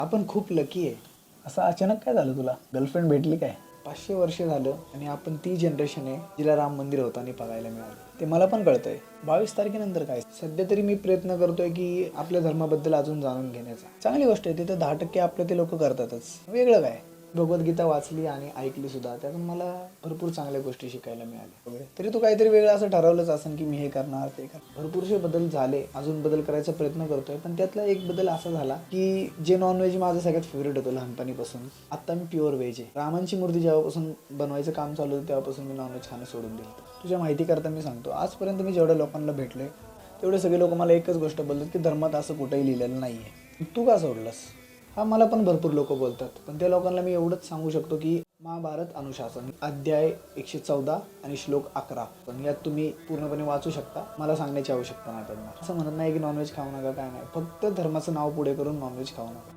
आपण खूप लकी आहे. असं अचानक काय झालं तुला? गर्लफ्रेंड भेटली काय? 500 वर्ष झालं आणि आपण ती जनरेशन आहे जिला राम मंदिर होताना बघायला मिळालं. ते मला पण कळतंय. 22 तारखेनंतर काय? सध्या तरी मी प्रयत्न करतोय की आपल्या धर्माबद्दल अजून जाणून घेण्याचा. चांगली गोष्ट आहे. तिथं 10% आपले ते लोक करतातच. वेगळं काय? भगवद्गीता वाचली आणि ऐकली सुद्धा. त्यातून मला भरपूर चांगल्या गोष्टी शिकायला मिळाल्या. तरी तू काहीतरी वेगळं असं ठरवलंच असेल की मी हे करणार ते करणार. भरपूरसे बदल झाले. अजून बदल करायचा प्रयत्न करतोय. पण त्यातला एक बदल असा झाला की जे नॉनव्हेज माझं सगळ्यात फेवरेट होतं लहानपणीपासून. आता मी प्युअर व्हेज आहे. रामांची मूर्ती जेव्हापासून बनवायचं काम चालू होतं तेव्हापासून मी नॉनव्हेज खाणं सोडून दिलं. तुझ्या माहिती करता मी सांगतो, आजपर्यंत मी जेवढ्या लोकांना भेटले तेवढे सगळे लोक मला एकच गोष्ट बोलतात की धर्मात असं कुठेही लिहिलेलं नाही आहे. तू का सोडलंस? हा मला पण भरपूर लोक बोलतात. पण त्या लोकांना मी एवढंच सांगू शकतो की महाभारत अनुशासन अध्याय 114 आणि श्लोक 11 पण यात तुम्ही पूर्णपणे वाचू शकता. मला सांगण्याची आवश्यकता नाही पडणार. असं म्हणत नाही की नॉनव्हेज खाऊ नका, काय नाही. फक्त धर्माचं नाव पुढे करून नॉनव्हेज खाऊ नका.